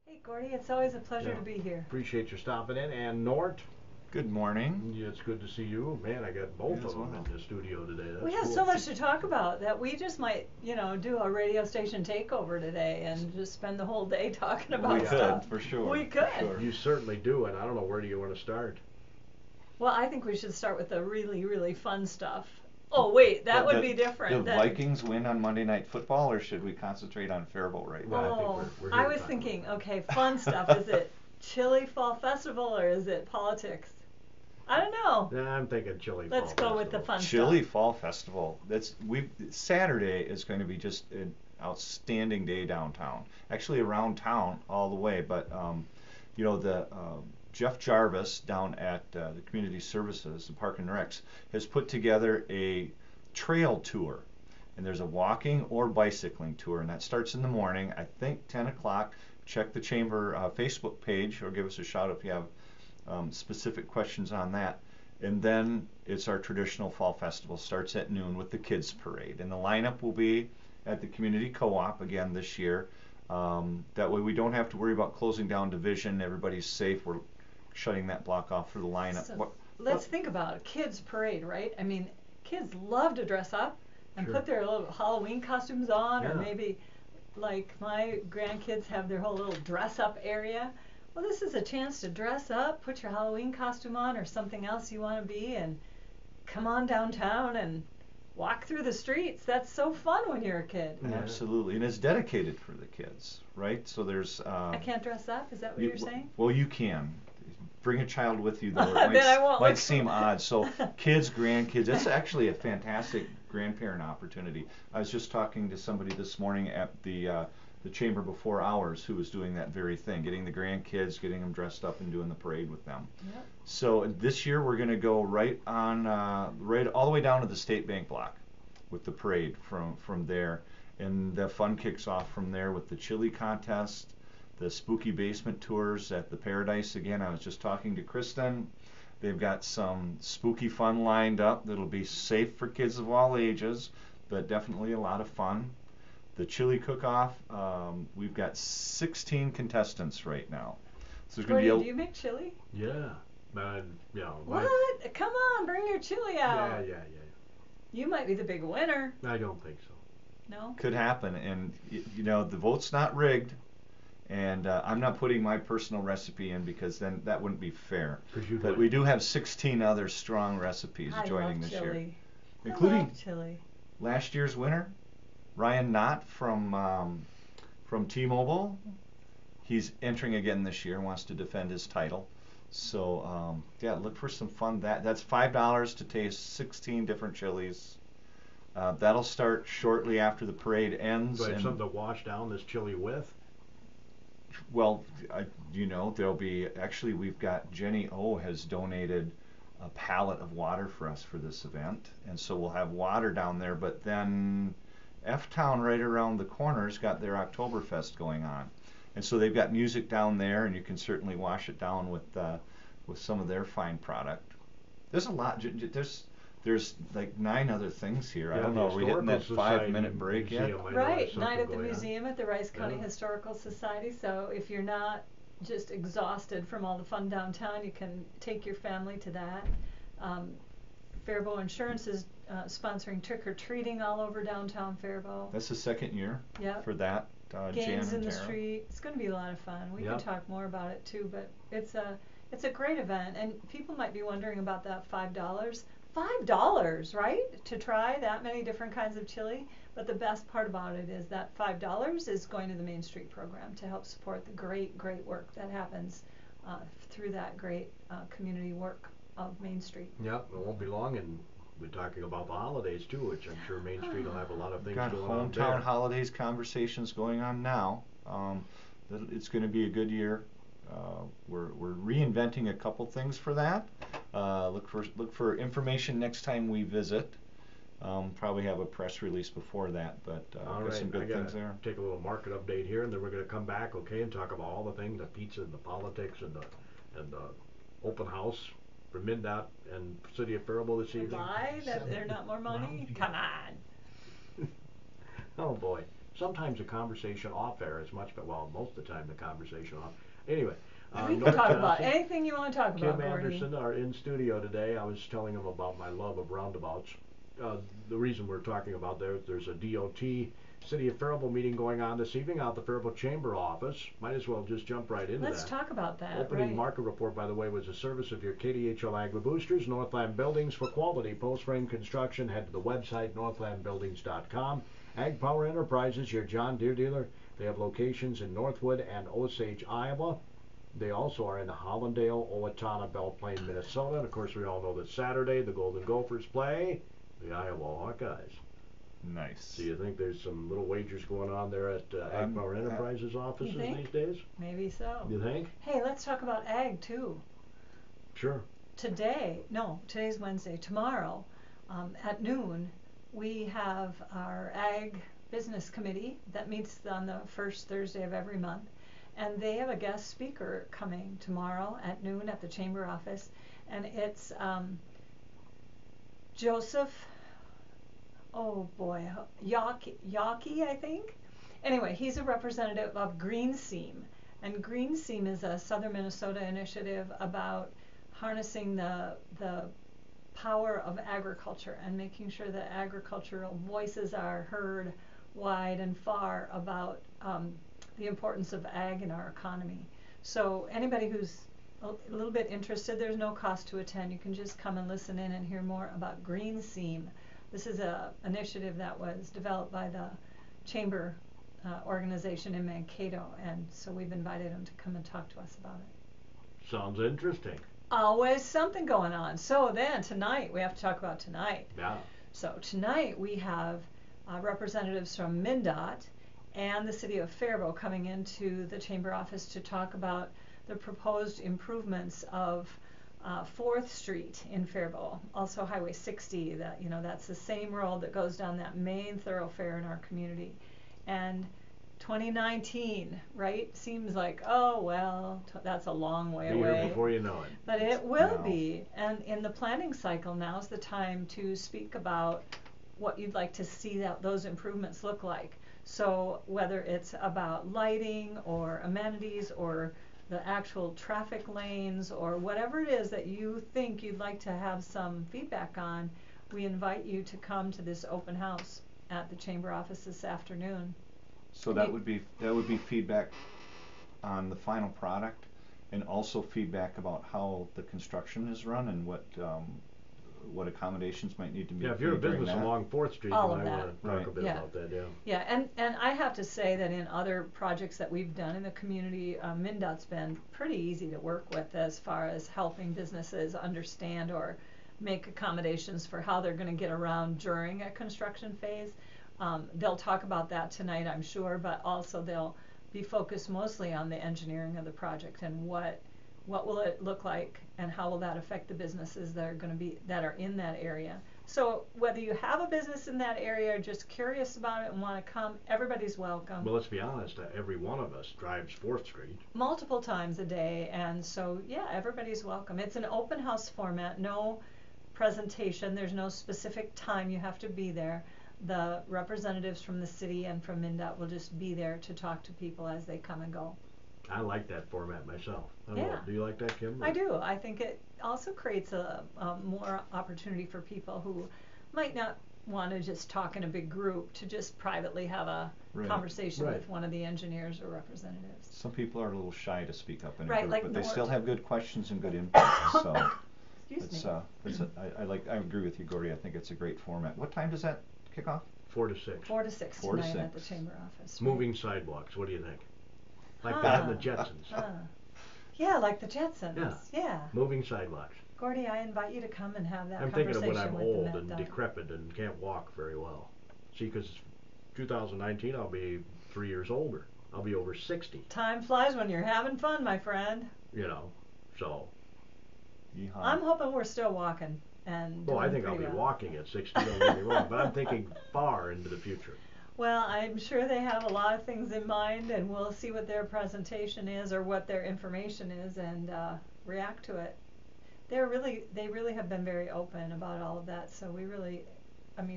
Hey Gordy, it's always a pleasure to be here. Appreciate you stopping in. And Nort, Good morning. yeah, it's good to see you. Man, I got both of them in the studio today. That's We have cool. so much to talk about that we just might, do a radio station takeover today and just spend the whole day talking about We stuff. could, for sure. We could. For sure. You certainly do, and I don't know, where do you want to start? Well, I think we should start with the really, really fun stuff. Oh wait, that would be different. The Vikings win on Monday Night Football, or should we concentrate on faribault right now? Well, I think Oh, we're I here to was talk thinking, about that. okay, fun stuff. Is it Chili Fall Festival or is it politics? I don't know. Yeah, I'm thinking chili. Let's fall go with the festival. fun Chili stuff. Fall Festival. Saturday is going to be just an outstanding day downtown. Actually, around town all the way. But the Jeff Jarvis down at the Community Services, the Park and Recs, has put together a trail tour. And there's a walking or bicycling tour, and that starts in the morning, I think 10 o'clock. Check the Chamber Facebook page or give us a shout if you have specific questions on that. And then it's our traditional fall festival. Starts at noon with the kids parade. And the lineup will be at the community co-op again this year. That way we don't have to worry about closing down division. Everybody's safe. We're shutting that block off for the lineup. So let's think about it. Kids parade, right? I mean, kids love to dress up and Sure. put their little Halloween costumes on, or Yeah. maybe like my grandkids have their whole little dress up area. Well, this is a chance to dress up, put your Halloween costume on or something else you want to be, and come on downtown and walk through the streets. That's so fun when you're a kid. Yeah. Absolutely, and it's dedicated for the kids, right? So there's. I can't dress up, is that what you're saying? Well, you can. Bring a child with you, though. It Then I won't might look seem odd. So, kids, grandkids, that's actually a fantastic grandparent opportunity. I was just talking to somebody this morning at the chamber before hours who was doing that very thing, getting the grandkids, getting them dressed up and doing the parade with them. Yep. So this year we're going to go right all the way down to the State Bank block with the parade from there, and the fun kicks off from there with the chili contest, the spooky basement tours at the Paradise again. I was just talking to Kristen. They've got some spooky fun lined up that'll be safe for kids of all ages, but definitely a lot of fun. The chili cook-off, we've got 16 contestants right now. So there's going Gordy, to do be you make chili? Yeah, man. Yeah. What? Come on, bring your chili out. Yeah. You might be the big winner. I don't think so. No? could happen, and the vote's not rigged, and I'm not putting my personal recipe in because then that wouldn't be fair. But we do have 16 other strong recipes I joining love this chili. year, I including love chili. last year's winner, Ryan Knott from T-Mobile. He's entering again this year, wants to defend his title. So look for some fun. That's $5 to taste 16 different chilies. That'll start shortly after the parade ends. Do I have something to wash down this chili with? Well, there'll be, actually we've got, Jenny O has donated a pallet of water for us for this event, and so we'll have water down there. But then F-Town right around the corner's got their Oktoberfest going on, and so they've got music down there, and you can certainly wash it down with some of their fine product. There's a lot. There's like 9 other things here. I don't know. Are we hitting that 5-minute break yet? Right, night at the museum at the Rice County Yeah. Historical Society. So if you're not just exhausted from all the fun downtown, you can take your family to that. Faribault Insurance is sponsoring trick-or-treating all over downtown Faribault. That's the second year Yep. for that. Games Jan in and the Tara. street. It's going to be a lot of fun. We can Yep. talk more about it too, but it's a great event, and people might be wondering about that $5. $5, right? To try that many different kinds of chili. But the best part about it is that $5 is going to the Main Street program to help support the great, great work that happens through that great community work of Main Street. Yep, it won't be long, and we're talking about the holidays too, which I'm sure Main Street will have a lot of things Got going on hometown there. holidays conversations going on now. It's going to be a good year. We're reinventing a couple things for that. Look for information next time we visit. Probably have a press release before that, but All got right, some good I gotta things there. take a little market update here, and then we're gonna come back, okay, and talk about all the things, the pizza and the politics and the open house for MnDOT and City of Faribault this evening. Why? That they're not more money? Come on. Oh boy. sometimes the conversation off air is much better. Well, most of the time the conversation off. Anyway, We can Nort talk about Johnson, anything you want to talk about, Kim Gordy. Anderson are in studio today. I was telling them about my love of roundabouts. The reason we're talking about there's a DOT City of Faribault meeting going on this evening out at the Faribault Chamber office. Might as well just jump right into Let's that. talk about that. Opening right. market report, by the way, was a service of your KDHL Agri Boosters, Northland Buildings for quality post-frame construction. Head to the website, northlandbuildings.com. Ag Power Enterprises, your John Deere dealer. They have locations in Northwood and Osage, Iowa. They also are in Hollandale, Owatonna, Belle Plaine, Minnesota. And of course, we all know that Saturday the Golden Gophers play the Iowa Hawkeyes. Nice. So you think there's some little wagers going on there at Ag Power Enterprises offices these days? Maybe so. You think? Hey, let's talk about ag too. Sure. Today's Wednesday. Tomorrow, at noon, we have our ag business committee that meets on the first Thursday of every month, and they have a guest speaker coming tomorrow at noon at the chamber office, and it's Joseph. Oh boy, Yaki, I think. Anyway, he's a representative of Green Seam, and Green Seam is a Southern Minnesota initiative about harnessing the power of agriculture and making sure that agricultural voices are heard wide and far about the importance of ag in our economy. So anybody who's a little bit interested, there's no cost to attend. You can just come and listen in and hear more about Green Seam. This is an initiative that was developed by the chamber organization in Mankato, and so we've invited them to come and talk to us about it. Sounds interesting. Always something going on. So then tonight, we have to talk about tonight. Yeah. So tonight we have representatives from MnDOT and the City of Faribault coming into the chamber office to talk about the proposed improvements of 4th Street in Faribault, also Highway 60. That's the same road that goes down that main thoroughfare in our community. And 2019, right? Seems like, oh well, that's a long way away. Be here before you know it. But it will be. And in the planning cycle, now's the time to speak about what you'd like to see those improvements look like. So whether it's about lighting or amenities or the actual traffic lanes or whatever it is that you think you'd like to have some feedback on, we invite you to come to this open house at the chamber office this afternoon. So that would be feedback on the final product, and also feedback about how the construction is run and what accommodations might need to be. Yeah, if you're a made during business that. along 4th Street, All you of might that. want to talk a bit Yeah. about that, yeah. Yeah, and I have to say that in other projects that we've done in the community, MnDOT's been pretty easy to work with as far as helping businesses understand or make accommodations for how they're going to get around during a construction phase. They'll talk about that tonight, I'm sure, but also they'll be focused mostly on the engineering of the project and what will it look like and how will that affect the businesses that are in that area. So whether you have a business in that area or just curious about it and want to come, everybody's welcome. Well, let's be honest, every one of us drives 4th Street. Multiple times a day, and so yeah, everybody's welcome. It's an open house format, no presentation, there's no specific time you have to be there. The representatives from the city and from MnDOT will just be there to talk to people as they come and go. I like that format myself. I don't Yeah. know, do you like that, Kim? I do. I think it also creates a more opportunity for people who might not want to just talk in a big group to just privately have a Right. conversation Right. with one of the engineers or representatives. Some people are a little shy to speak up in a Right, group, like but they Nort. still have good questions and good input. So Excuse me. I agree with you, Gordy. I think it's a great format. What time does that kick off? 4 to 6. 4 to 6 4 to tonight at the 6. chamber office. Moving sidewalks, what do you think? Like that in the Jetsons. Yeah, like the Jetsons. Yeah. Moving sidewalks. Gordy, I invite you to come and have that I'm thinking conversation of when I'm with old the and MnDOT. decrepit and can't walk very well. See, because 2019 I'll be 3 years older. I'll be over 60, Time flies when you're having fun, my friend. so. Yeehaw. I'm hoping we're still walking and Well, I doing think I'll be pretty well. walking at 60, don't get me wrong, but I'm thinking far into the future. Well, I'm sure they have a lot of things in mind, and we'll see what their presentation is or what their information is and react to it. They really have been very open about all of that, so we really,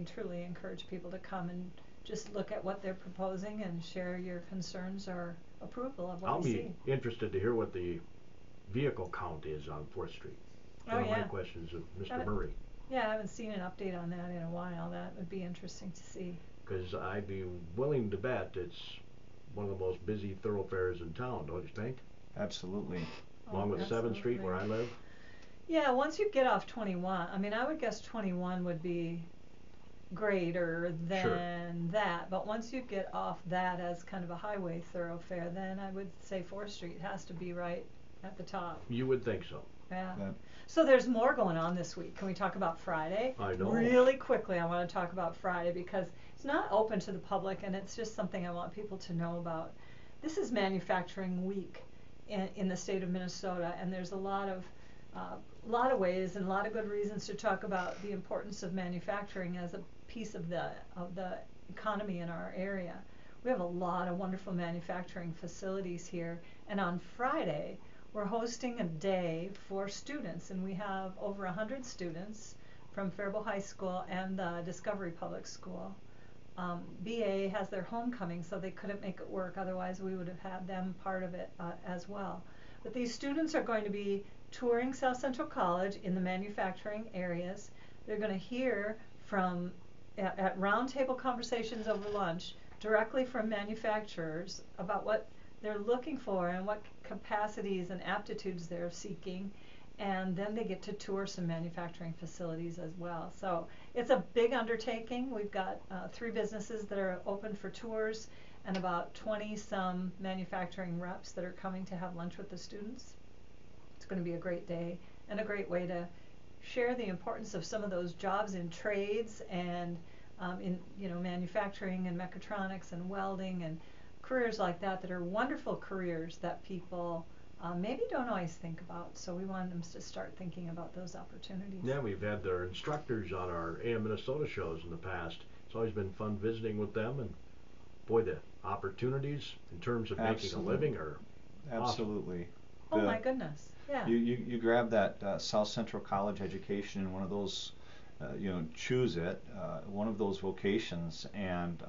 truly encourage people to come and just look at what they're proposing and share your concerns or approval of what I'll you be see. interested to hear what the vehicle count is on 4th Street. Oh, One of my yeah. questions of Mr. Haven't- Murray. Yeah, I haven't seen an update on that in a while. That would be interesting to see. Because I'd be willing to bet it's one of the most busy thoroughfares in town, don't you think? Absolutely. Along with 7th Street where I Absolutely. live. Yeah, once you get off 21, I mean, I would guess 21 would be greater than Sure. that, but once you get off that as kind of a highway thoroughfare, then I would say 4th Street has to be right at the top. You would think so. Yeah. Yeah. So there's more going on this week. Can we talk about Friday? I know. Really quickly, I want to talk about Friday because it's not open to the public and it's just something I want people to know about. This is Manufacturing Week in the state of Minnesota, and there's a lot of ways and a lot of good reasons to talk about the importance of manufacturing as a piece of the economy in our area. We have a lot of wonderful manufacturing facilities here, and on Friday we're hosting a day for students, and we have over 100 students from Faribault High School and the Discovery Public School. BA has their homecoming, so they couldn't make it work, otherwise we would have had them part of it as well. But these students are going to be touring South Central College in the manufacturing areas. They're going to hear from, at roundtable conversations over lunch, directly from manufacturers about what they're looking for and what capacities and aptitudes they're seeking, and then they get to tour some manufacturing facilities as well. So it's a big undertaking. We've got 3 businesses that are open for tours and about 20 some manufacturing reps that are coming to have lunch with the students. It's going to be a great day and a great way to share the importance of some of those jobs in trades and in manufacturing and mechatronics and welding and careers like that that are wonderful careers that people maybe don't always think about. So we want them to start thinking about those opportunities. Yeah, we've had their instructors on our AM Minnesota shows in the past. It's always been fun visiting with them, and boy, the opportunities in terms of making a living are Absolutely. Oh my goodness, yeah. You grab that South Central College education in one of those, choose it, one of those vocations, and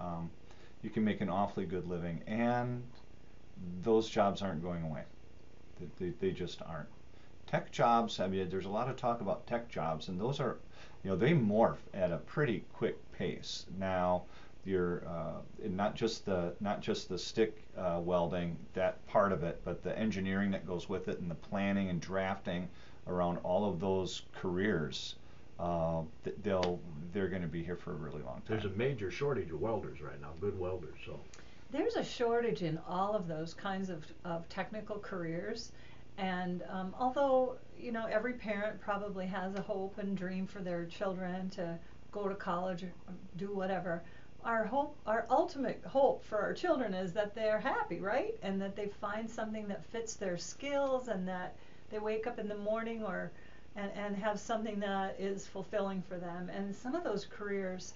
you can make an awfully good living, and those jobs aren't going away. They just aren't. Tech jobs, I mean, there's a lot of talk about tech jobs, and those are, they morph at a pretty quick pace. Now, you're not just the stick welding, that part of it, but the engineering that goes with it and the planning and drafting around all of those careers. They're going to be here for a really long time. There's a major shortage of welders right now, good welders. So There's a shortage in all of those kinds of technical careers, and although every parent probably has a hope and dream for their children to go to college or do whatever, our ultimate hope for our children is that they're happy, right? And that they find something that fits their skills, and that they wake up in the morning and have something that is fulfilling for them. And some of those careers,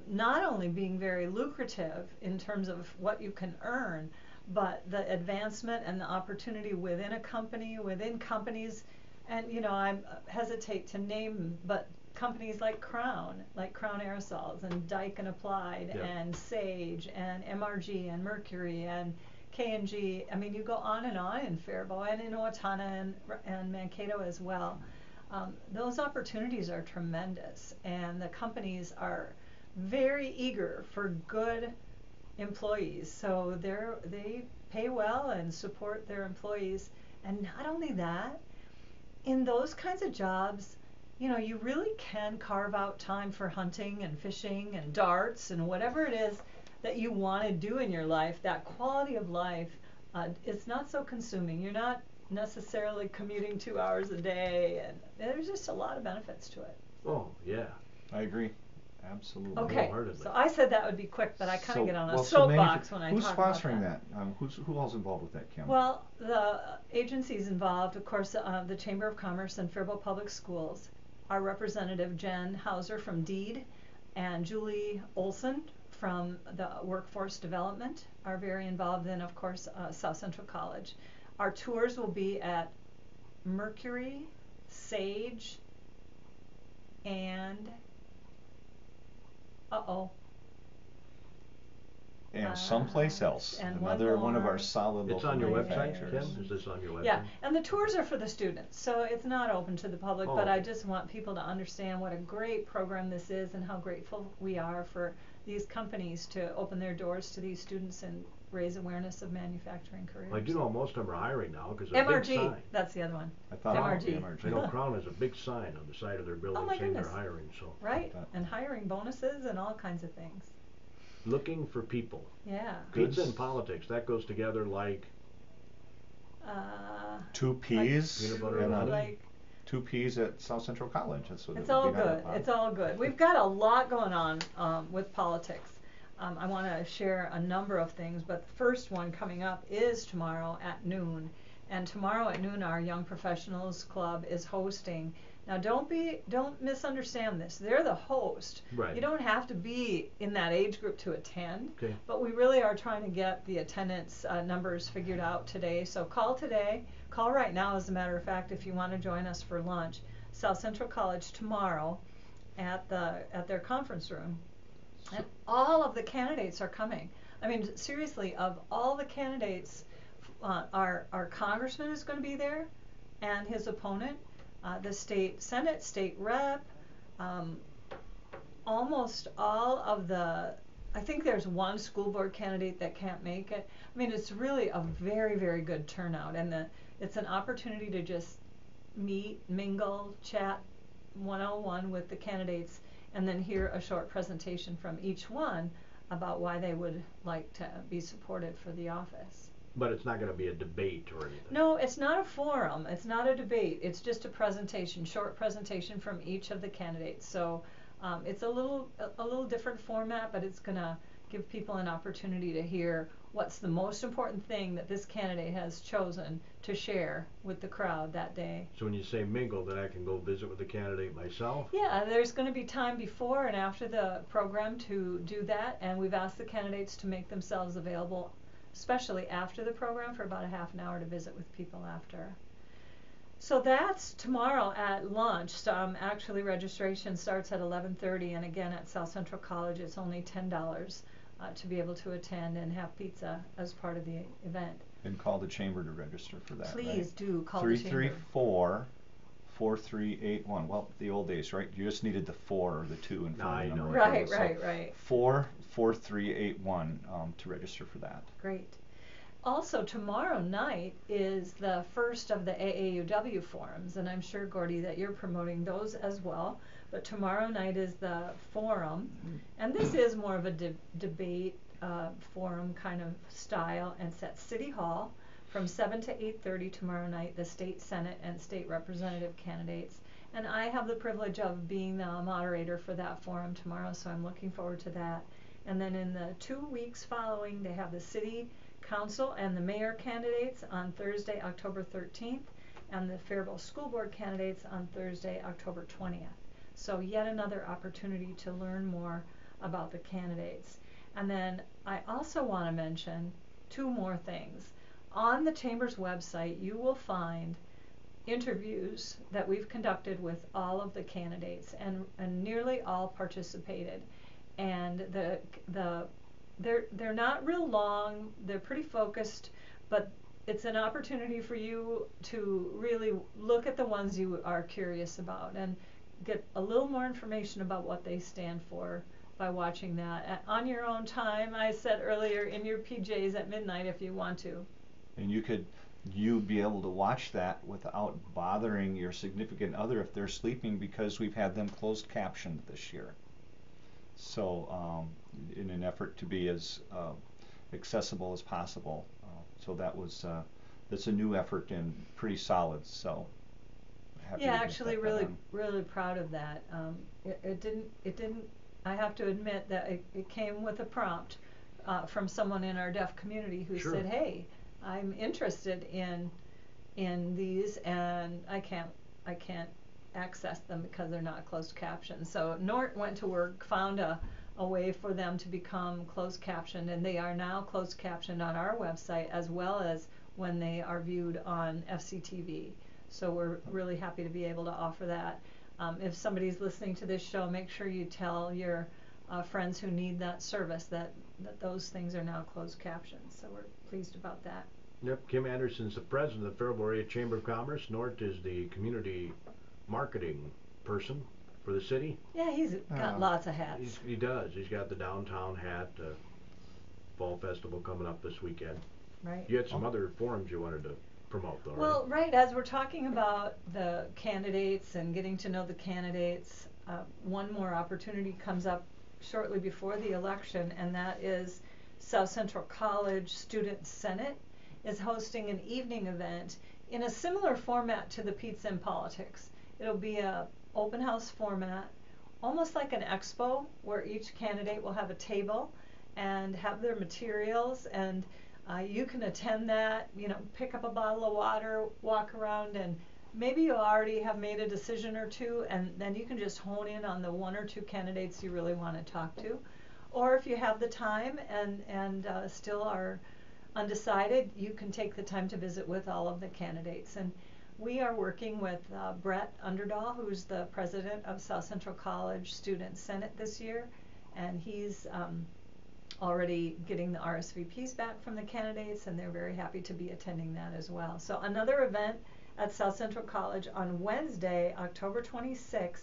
not only being very lucrative in terms of what you can earn, but the advancement and the opportunity within a company, within companies, and I hesitate to name, but companies like Crown Aerosols and Dyke and Applied and Sage and MRG and Mercury and K&G. I mean, you go on in Faribault and in Owatonna and Mankato as well. Those opportunities are tremendous, and the companies are very eager for good employees. So they pay well and support their employees. And not only that, in those kinds of jobs, you really can carve out time for hunting and fishing and darts and whatever it is that you want to do in your life. That quality of life, it's not so consuming. You're not necessarily commuting 2 hours a day, and there's just a lot of benefits to it. Oh, yeah. I agree. Absolutely. Okay, so I said that would be quick, but I kind of get on a soapbox when I who's talk about that. Who's sponsoring that? Who all's involved with that, Kymn? Well, the agencies involved, of course, the Chamber of Commerce and Faribault Public Schools. Our representative, Jen Hauser from DEED, and Julie Olson from the Workforce Development are very involved in, of course, South Central College. Our tours will be at Mercury, Sage, and And someplace else. And Another one of more. our solid It's local on your website, manufacturers. Kim? Is this on your website? Yeah, and the tours are for the students, so it's not open to the public, Oh. but I just want people to understand what a great program this is and how grateful we are for these companies to open their doors to these students and raise awareness of manufacturing careers. I do know most of them are hiring now because a big MRG, sign. that's the other one. I thought MRG. I know Crown has a big sign on the side of their building my saying they're goodness. hiring, so. Right, But- and hiring bonuses and all kinds of things. Looking for people. Yeah. Pizza and politics, that goes together like, Two peas Peanut butter and and honey? like, two peas at South Central College. That's what it it's would all be made good. up of. It's all good. We've got a lot going on with politics. I want to share a number of things, but the first one coming up is tomorrow at noon. And tomorrow at noon, our Young Professionals Club is hosting. Now, don't misunderstand this. They're the host. Right. You don't have to be in that age group to attend. Okay. But we really are trying to get the attendance numbers figured out today. So call today. Call right now, as a matter of fact, if you want to join us for lunch. South Central College tomorrow at their conference room. And all of the candidates are coming. I mean, seriously, of all the candidates, our congressman is going to be there, and his opponent, the state senate, state rep, almost all of the. I think there's one school board candidate that can't make it. I mean, it's really a very, very good turnout, and it's an opportunity to just meet, mingle, chat 101 with the candidates, and then hear a short presentation from each one about why they would like to be supported for the office. but it's not gonna be a debate or anything. No, it's not a forum, it's not a debate, it's just a presentation, short presentation from each of the candidates. So it's a little different format, but it's gonna give people an opportunity to hear what's the most important thing that this candidate has chosen to share with the crowd that day. So when you say mingle, then I can go visit with the candidate myself? Yeah, there's going to be time before and after the program to do that, and we've asked the candidates to make themselves available, especially after the program, for about a half an hour to visit with people after. So that's tomorrow at lunch. Actually, registration starts at 11:30, and again at South Central College, it's only $10 to be able to attend and have pizza as part of the event. And call the chamber to register for that. Please right? do call the chamber. 334-4381. Well, the old days, right? You just needed the 4 or the 2 in front I of the know. number. Right, So right. 44381 to register for that. Great. Also, tomorrow night is the first of the AAUW forums, and I'm sure, Gordy, that you're promoting those as well. But tomorrow night is the forum, and this is more of a debate forum kind of style, and it's at City Hall from 7 to 8:30 tomorrow night, the state senate and state representative candidates. And I have the privilege of being the moderator for that forum tomorrow, so I'm looking forward to that. And then in the 2 weeks following, they have the city council and the mayor candidates on Thursday, October 13th, and the Faribault School Board candidates on Thursday, October 20th. So yet another opportunity to learn more about the candidates. And then I also want to mention 2 more things. On the Chamber's website, you will find interviews that we've conducted with all of the candidates, and nearly all participated. And they're not real long, they're pretty focused, but it's an opportunity for you to really look at the ones you are curious about and get a little more information about what they stand for by watching that on your own time. I said earlier, in your PJs at midnight if you want to. And you'd be able to watch that without bothering your significant other if they're sleeping, because we've had them closed captioned this year. So in an effort to be as accessible as possible. So that's a new effort and pretty solid. So happy Yeah, to get actually that really proud of that. It didn't, I have to admit that it came with a prompt from someone in our deaf community who Sure. said, hey, I'm interested in these, and I can't access them because they're not closed captioned. So Nort went to work, found a way for them to become closed captioned, and they are now closed captioned on our website as well as when they are viewed on FCTV. So we're really happy to be able to offer that. If somebody's listening to this show, make sure you tell your friends who need that service, that those things are now closed captions. So we're pleased about that. Yep, Kim Anderson's the president of the Faribault Area Chamber of Commerce. Nort is the community marketing person for the city. Yeah, he's got lots of hats. He does. He's got the downtown hat, fall festival coming up this weekend. Right. You had some other forums you wanted to promote, though, Well, right, as we're talking about the candidates and getting to know the candidates, one more opportunity comes up shortly before the election, and that is South Central College Student Senate is hosting an evening event in a similar format to the Pizza and Politics. It'll be a open house format, almost like an expo, where each candidate will have a table and have their materials, and you can attend that, pick up a bottle of water, walk around, and maybe you already have made a decision or two, and then you can just hone in on the one or two candidates you really want to talk to. Or if you have the time and still are undecided, you can take the time to visit with all of the candidates. And we are working with Brett Underdahl, who's the president of South Central College Student Senate this year, and he's already getting the RSVPs back from the candidates, and they're very happy to be attending that as well. So another event at South Central College on Wednesday, October 26th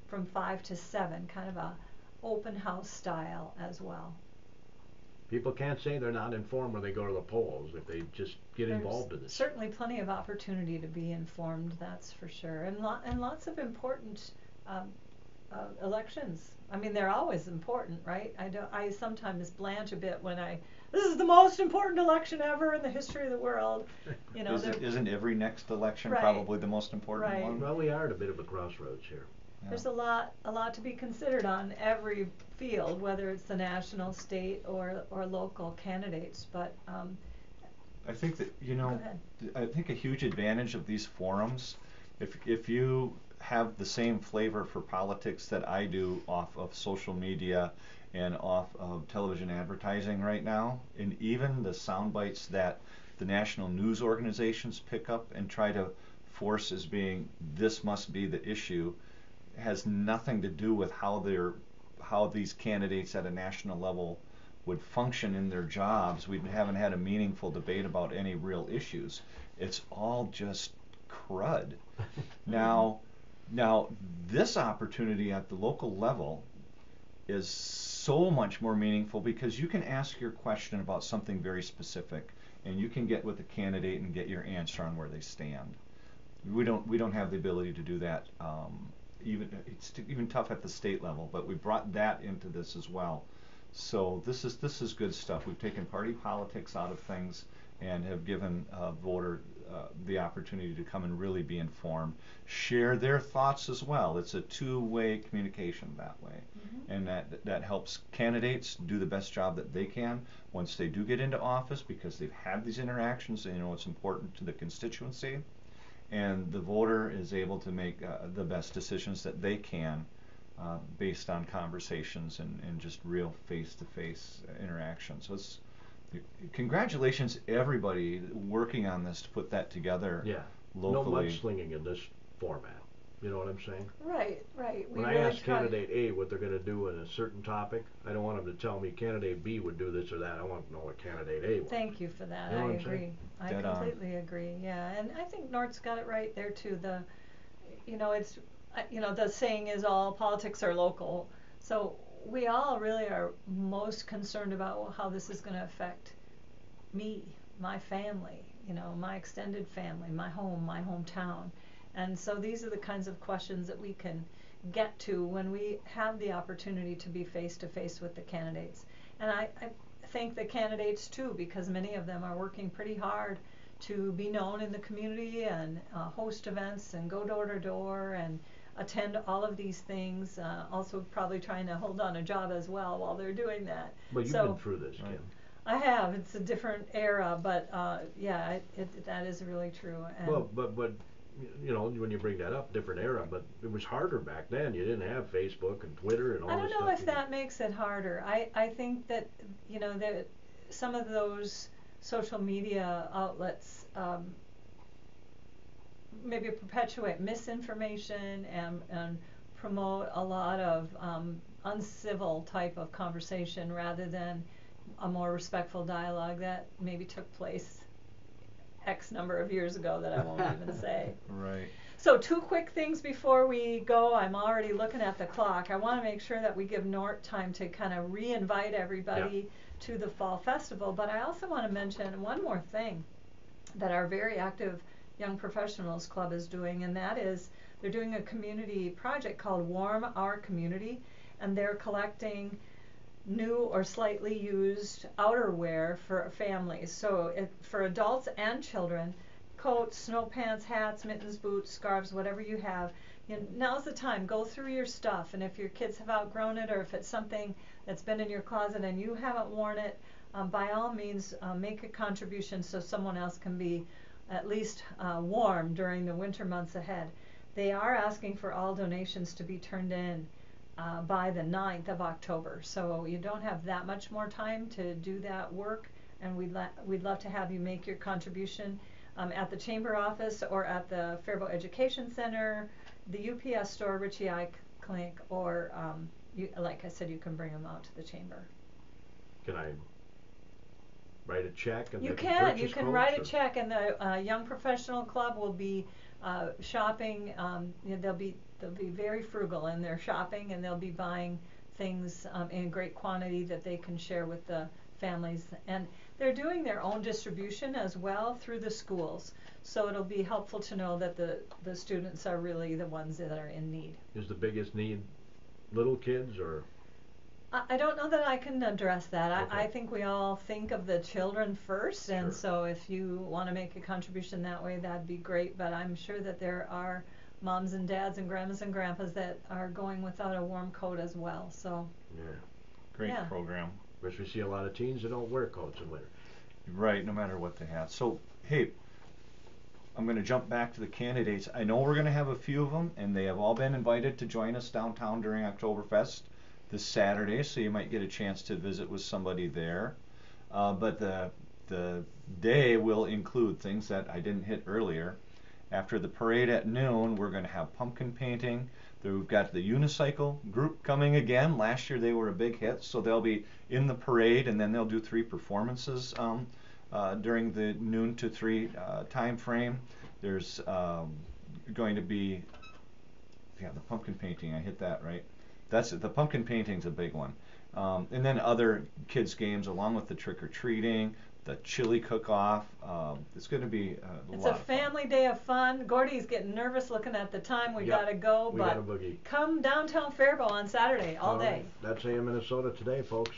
from 5 to 7, kind of a open house style as well. People can't say they're not informed when they go to the polls if they just get involved in this. Certainly plenty of opportunity to be informed, that's for sure, and lots of important elections. I mean, they're always important, right? I sometimes blanch a bit when this is the most important election ever in the history of the world. Isn't every next election right. Probably the most important right. one? Well, we are at a bit of a crossroads here. Yeah. There's a lot to be considered on every field, whether it's the national, state, or local candidates. But I think that Go ahead. I think a huge advantage of these forums, if you have the same flavor for politics that I do off of social media and off of television advertising right now, and even the sound bites that the national news organizations pick up and try to force as being this must be the issue, has nothing to do with how these candidates at a national level would function in their jobs. We haven't had a meaningful debate about any real issues. It's all just crud. Now this opportunity at the local level is so much more meaningful because you can ask your question about something very specific, and you can get with the candidate and get your answer on where they stand. We don't have the ability to do that. It's even tough at the state level, but we brought that into this as well. So this is good stuff. We've taken party politics out of things and have given a voter the opportunity to come and really be informed, share their thoughts as well. It's a two-way communication that way, and that helps candidates do the best job that they can once they do get into office, because they've had these interactions and what's important to the constituency. And the voter is able to make the best decisions that they can based on conversations and just real face-to-face interaction. So congratulations everybody working on this to put that together locally. No mudslinging in this format. You know what I'm saying? Right. When I ask candidate A what they're going to do in a certain topic, I don't want them to tell me candidate B would do this or that. I want to know what candidate A would. Thank you for that. You know I what I'm agree. saying? I completely agree. Yeah, and I think Nort's got it right there too. It's the saying is all politics are local. So we all really are most concerned about how this is going to affect me, my family, my extended family, my home, my hometown. And so these are the kinds of questions that we can get to when we have the opportunity to be face-to-face with the candidates. And I thank the candidates too, because many of them are working pretty hard to be known in the community and host events and go door to door and attend all of these things. Also probably trying to hold on a job as well while they're doing that. But you've been through this, Kim. I have. It's a different era, but that is really true. And well, but when you bring that up, different era, but it was harder back then. You didn't have Facebook and Twitter and all this stuff. I don't know if that makes it harder. I think that that some of those social media outlets maybe perpetuate misinformation and promote a lot of uncivil type of conversation rather than a more respectful dialogue that maybe took place X number of years ago that I won't even say. Right. So 2 quick things before we go. I'm already looking at the clock. I want to make sure that we give Nort time to kind of re-invite everybody to the Fall Festival, but I also want to mention one more thing that our very active Young Professionals Club is doing, and that is they're doing a community project called Warm Our Community, and they're collecting new or slightly used outerwear for families. So for adults and children, coats, snow pants, hats, mittens, boots, scarves, whatever you have. Now's the time. Go through your stuff, and if your kids have outgrown it or if it's something that's been in your closet and you haven't worn it, by all means make a contribution so someone else can be at least warm during the winter months ahead. They are asking for all donations to be turned in by the 9th of October, so you don't have that much more time to do that work, and we'd love to have you make your contribution at the chamber office or at the Faribault Education Center, the UPS store, Ritchie Eye Clinic, or like I said, you can bring them out to the chamber. Can I write a check? And You can write a check, and the Young Professional Club will be shopping. They'll be very frugal in their shopping, and they'll be buying things in great quantity that they can share with the families. And they're doing their own distribution as well through the schools, so it'll be helpful to know that the students are really the ones that are in need. Is the biggest need little kids, or? I don't know that I can address that. Okay. I think we all think of the children first, and Sure. so if you want to make a contribution that way, that'd be great. But I'm sure that there are moms and dads and grandmas and grandpas that are going without a warm coat as well. So Yeah. Great program. Of course, we see a lot of teens that don't wear coats in winter. Right, no matter what they have. So, hey, I'm going to jump back to the candidates. I know we're going to have a few of them, and they have all been invited to join us downtown during Oktoberfest this Saturday, so you might get a chance to visit with somebody there. But the day will include things that I didn't hit earlier. After the parade at noon, we're going to have pumpkin painting. We've got the unicycle group coming again. Last year they were a big hit, so they'll be in the parade, and then they'll do 3 performances during the noon to 3 time frame. There's going to be, the pumpkin painting. I hit that right. That's it. The pumpkin painting's a big one. And then other kids' games along with the trick-or-treating, the chili cook-off. It's going to be a it's lot a of fun. family day of fun. Gordy's getting nervous looking at the time. We gotta go, we but gotta boogie. come downtown Faribault on Saturday all day. That's AM Minnesota Today, folks.